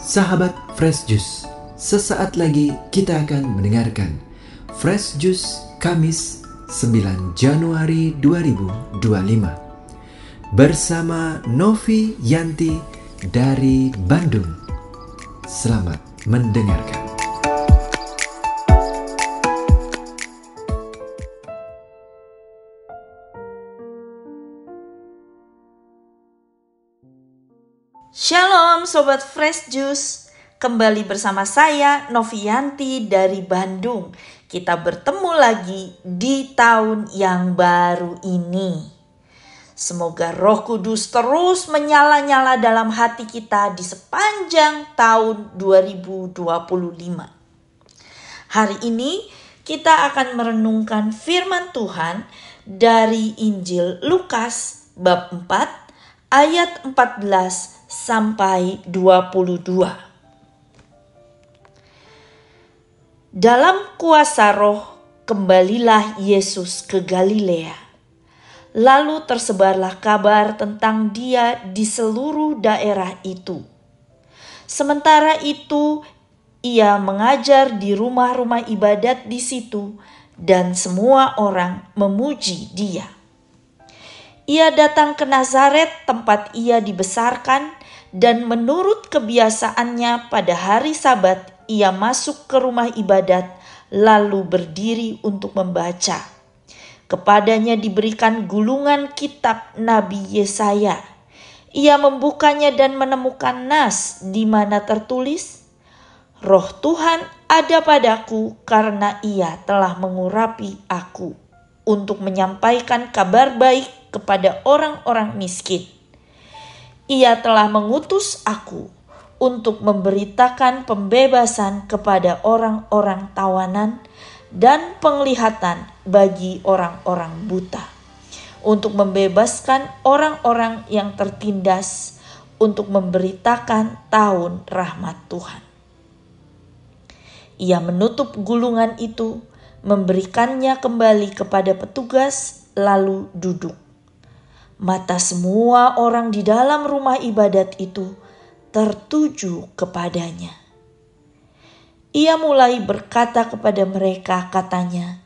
Sahabat Fresh Juice, sesaat lagi kita akan mendengarkan Fresh Juice Kamis 9 Januari 2025 bersama Novi Yanti dari Bandung. Selamat mendengarkan. Shalom Sobat Fresh Juice, kembali bersama saya Novi Yanti dari Bandung. Kita bertemu lagi di tahun yang baru ini. Semoga Roh Kudus terus menyala-nyala dalam hati kita di sepanjang tahun 2025. Hari ini kita akan merenungkan firman Tuhan dari Injil Lukas bab 4 ayat 14 sampai 22. Dalam kuasa Roh kembalilah Yesus ke Galilea. Lalu tersebarlah kabar tentang Dia di seluruh daerah itu. Sementara itu, Ia mengajar di rumah-rumah ibadat di situ dan semua orang memuji Dia. Ia datang ke Nazaret tempat Ia dibesarkan, dan menurut kebiasaannya pada hari Sabat Ia masuk ke rumah ibadat lalu berdiri untuk membaca. Kepadanya diberikan gulungan kitab Nabi Yesaya. Ia membukanya dan menemukan nas di mana tertulis, Roh Tuhan ada padaku karena Ia telah mengurapi aku untuk menyampaikan kabar baik kepada orang-orang miskin. Ia telah mengutus aku untuk memberitakan pembebasan kepada orang-orang tawanan dan penglihatan bagi orang-orang buta, untuk membebaskan orang-orang yang tertindas, untuk memberitakan tahun rahmat Tuhan. Ia menutup gulungan itu, memberikannya kembali kepada petugas, lalu duduk. Mata semua orang di dalam rumah ibadat itu tertuju kepadanya. Ia mulai berkata kepada mereka, katanya,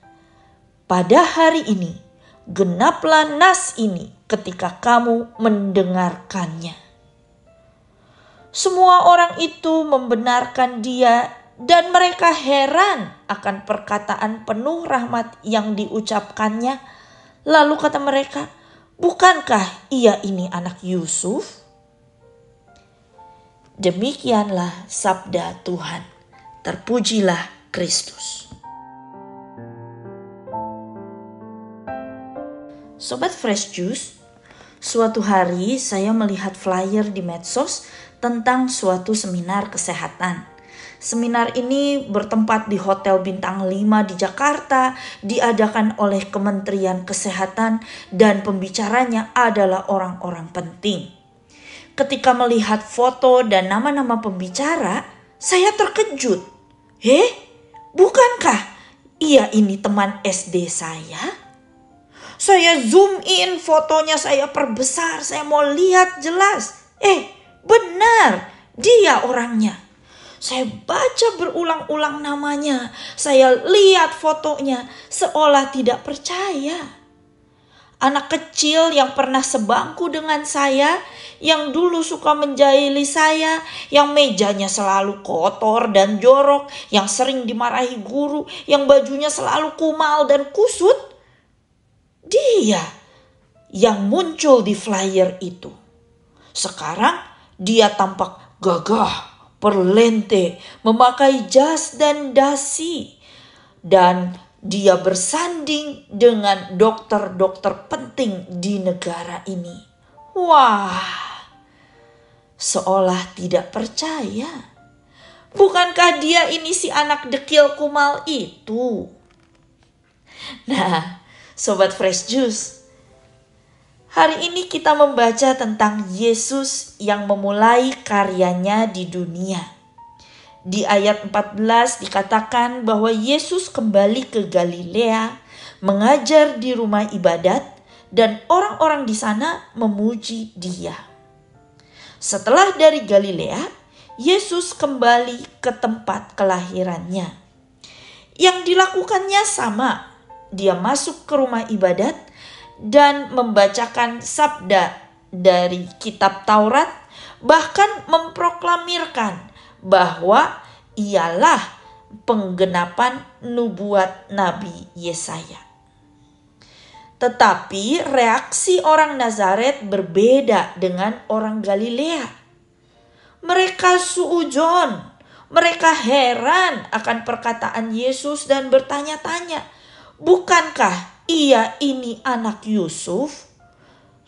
pada hari ini genaplah nas ini ketika kamu mendengarkannya. Semua orang itu membenarkan Dia dan mereka heran akan perkataan penuh rahmat yang diucapkannya. Lalu kata mereka, bukankah Ia ini anak Yusuf? Demikianlah sabda Tuhan. Terpujilah Kristus. Sobat Fresh Juice, suatu hari saya melihat flyer di medsos tentang suatu seminar kesehatan. Seminar ini bertempat di Hotel Bintang 5 di Jakarta, diadakan oleh Kementerian Kesehatan dan pembicaranya adalah orang-orang penting. Ketika melihat foto dan nama-nama pembicara, saya terkejut. Bukankah Ia ini teman SD saya? Saya zoom in fotonya, saya perbesar, saya mau lihat jelas. Benar, dia orangnya. Saya baca berulang-ulang namanya, saya lihat fotonya, seolah tidak percaya. Anak kecil yang pernah sebangku dengan saya, yang dulu suka menjahili saya, yang mejanya selalu kotor dan jorok, yang sering dimarahi guru, yang bajunya selalu kumal dan kusut. Dia yang muncul di flyer itu. Sekarang dia tampak gagah, perlente, memakai jas dan dasi, dan dia bersanding dengan dokter-dokter penting di negara ini. Wah, seolah tidak percaya. Bukankah dia ini si anak dekil kumal itu? Nah, Sobat Fresh Juice, hari ini kita membaca tentang Yesus yang memulai karyanya di dunia. Di ayat 14 dikatakan bahwa Yesus kembali ke Galilea, mengajar di rumah ibadat, dan orang-orang di sana memuji Dia. Setelah dari Galilea, Yesus kembali ke tempat kelahirannya. Yang dilakukannya sama. Dia masuk ke rumah ibadat dan membacakan sabda dari kitab Taurat, bahkan memproklamirkan bahwa ialah penggenapan nubuat Nabi Yesaya. Tetapi reaksi orang Nazaret berbeda dengan orang Galilea. Mereka suujon, mereka heran akan perkataan Yesus dan bertanya-tanya, bukankah ia ini anak Yusuf?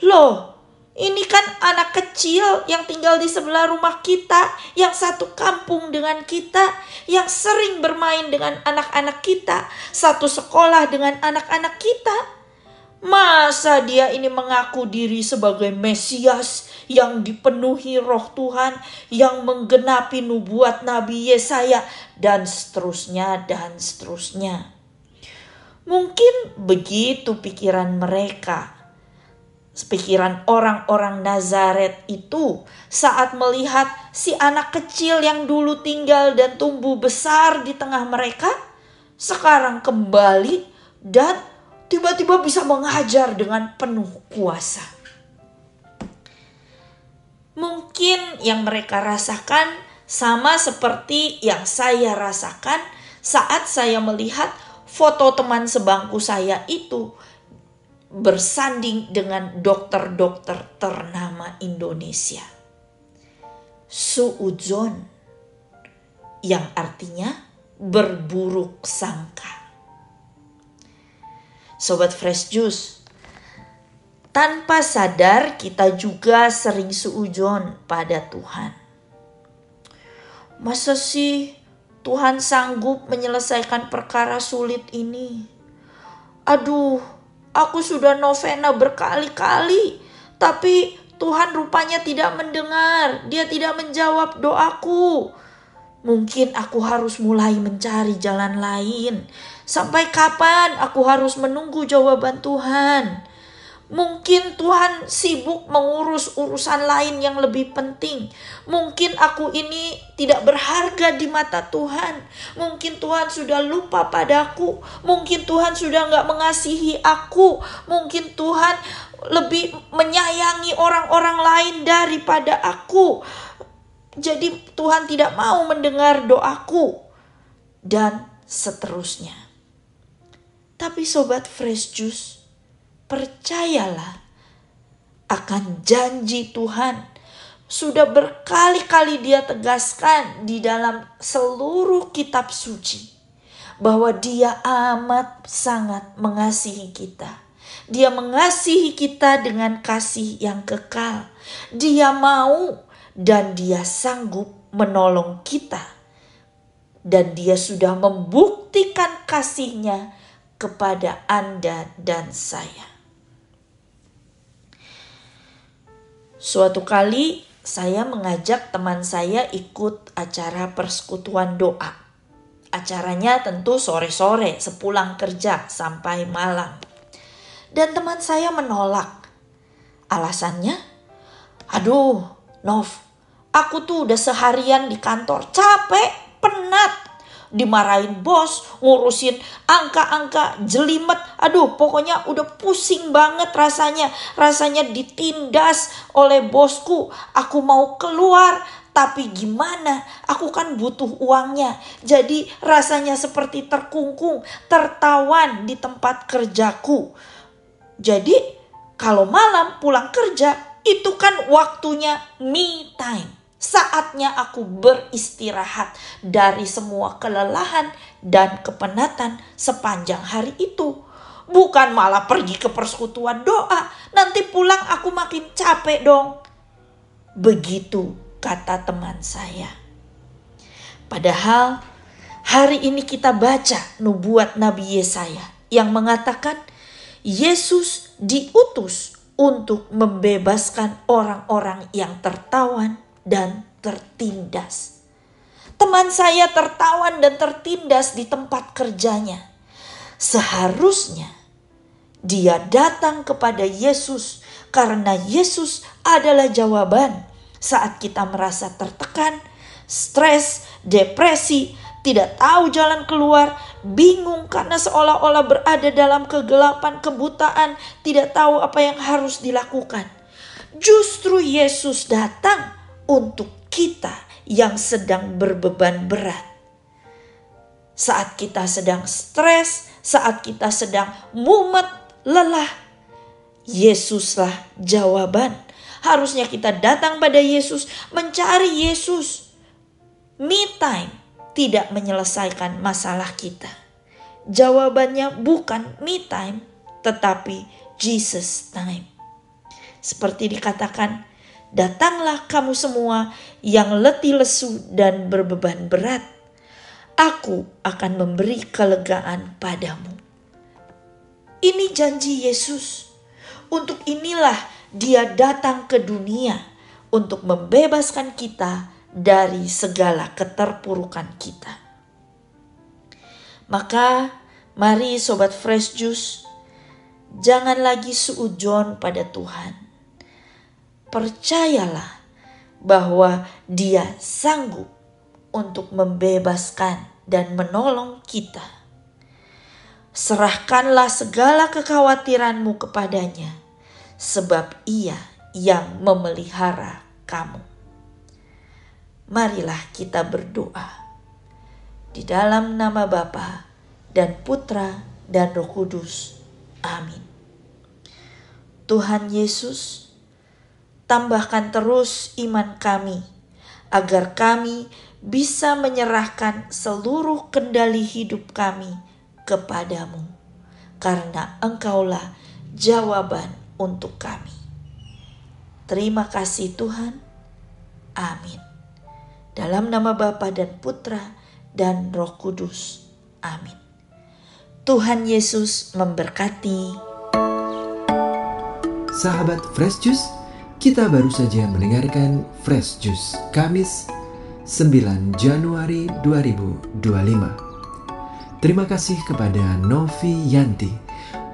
Loh, ini kan anak kecil yang tinggal di sebelah rumah kita, yang satu kampung dengan kita, yang sering bermain dengan anak-anak kita, satu sekolah dengan anak-anak kita. Masa dia ini mengaku diri sebagai Mesias yang dipenuhi roh Tuhan, yang menggenapi nubuat Nabi Yesaya, dan seterusnya dan seterusnya. Mungkin begitu pikiran mereka. Pikiran orang-orang Nazaret itu saat melihat si anak kecil yang dulu tinggal dan tumbuh besar di tengah mereka, sekarang kembali dan tiba-tiba bisa mengajar dengan penuh kuasa. Mungkin yang mereka rasakan sama seperti yang saya rasakan saat saya melihat foto teman sebangku saya itu bersanding dengan dokter-dokter ternama Indonesia. Suudzon, yang artinya berburuk sangka. Sobat Fresh Juice, tanpa sadar kita juga sering suudzon pada Tuhan. Masa sih Tuhan sanggup menyelesaikan perkara sulit ini? Aduh, aku sudah novena berkali-kali, tapi Tuhan rupanya tidak mendengar. Dia tidak menjawab doaku. Mungkin aku harus mulai mencari jalan lain. Sampai kapan aku harus menunggu jawaban Tuhan? Mungkin Tuhan sibuk mengurus urusan lain yang lebih penting. Mungkin aku ini tidak berharga di mata Tuhan. Mungkin Tuhan sudah lupa padaku. Mungkin Tuhan sudah gak mengasihi aku. Mungkin Tuhan lebih menyayangi orang-orang lain daripada aku. Jadi Tuhan tidak mau mendengar doaku. Dan seterusnya. Tapi Sobat Fresh Juice, percayalah akan janji Tuhan. Sudah berkali-kali Dia tegaskan di dalam seluruh kitab suci bahwa Dia amat sangat mengasihi kita. Dia mengasihi kita dengan kasih yang kekal. Dia mau dan Dia sanggup menolong kita. Dan Dia sudah membuktikan kasih-Nya kepada Anda dan saya. Suatu kali saya mengajak teman saya ikut acara persekutuan doa. Acaranya tentu sore-sore sepulang kerja sampai malam. Dan teman saya menolak. Alasannya, aduh Nov, aku tuh udah seharian di kantor capek, penat. Dimarahin bos, ngurusin angka-angka jelimet. Aduh, pokoknya udah pusing banget rasanya. Rasanya ditindas oleh bosku. Aku mau keluar, tapi gimana? Aku kan butuh uangnya. Jadi rasanya seperti terkungkung, tertawan di tempat kerjaku. Jadi kalau malam pulang kerja, itu kan waktunya me time. Saatnya aku beristirahat dari semua kelelahan dan kepenatan sepanjang hari itu. Bukan malah pergi ke persekutuan doa. Nanti pulang aku makin capek dong. Begitu kata teman saya. Padahal hari ini kita baca nubuat Nabi Yesaya yang mengatakan Yesus diutus untuk membebaskan orang-orang yang tertawan dan tertindas. Teman saya tertawan dan tertindas di tempat kerjanya. Seharusnya dia datang kepada Yesus karena Yesus adalah jawaban saat kita merasa tertekan, stres, depresi, tidak tahu jalan keluar, bingung karena seolah-olah berada dalam kegelapan, kebutaan, tidak tahu apa yang harus dilakukan. Justru Yesus datang untuk kita yang sedang berbeban berat. Saat kita sedang stres, saat kita sedang mumet, lelah, Yesuslah jawaban. Harusnya kita datang pada Yesus, mencari Yesus. Me time tidak menyelesaikan masalah kita. Jawabannya bukan me time, tetapi Jesus time. Seperti dikatakan, datanglah kamu semua yang letih lesu dan berbeban berat. Aku akan memberi kelegaan padamu. Ini janji Yesus. Untuk inilah Dia datang ke dunia untuk membebaskan kita dari segala keterpurukan kita. Maka mari sobat Fresh Juice, jangan lagi suujon pada Tuhan. Percayalah bahwa Dia sanggup untuk membebaskan dan menolong kita. Serahkanlah segala kekhawatiranmu kepadanya, sebab Ia yang memelihara kamu. Marilah kita berdoa. Di dalam nama Bapa dan Putra dan Roh Kudus. Amin. Tuhan Yesus, tambahkan terus iman kami, agar kami bisa menyerahkan seluruh kendali hidup kami kepadamu, karena Engkaulah jawaban untuk kami. Terima kasih Tuhan. Amin. Dalam nama Bapa dan Putra dan Roh Kudus. Amin. Tuhan Yesus memberkati. Sahabat Fresh Juice, kita baru saja mendengarkan Fresh Juice Kamis 9 Januari 2025. Terima kasih kepada Novi Yanti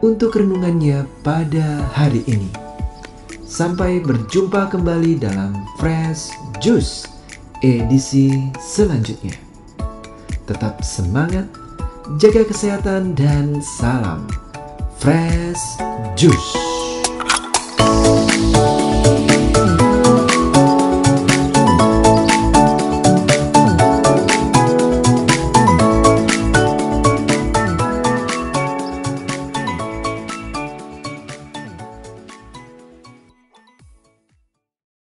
untuk renungannya pada hari ini. Sampai berjumpa kembali dalam Fresh Juice edisi selanjutnya. Tetap semangat, jaga kesehatan, dan salam Fresh Juice.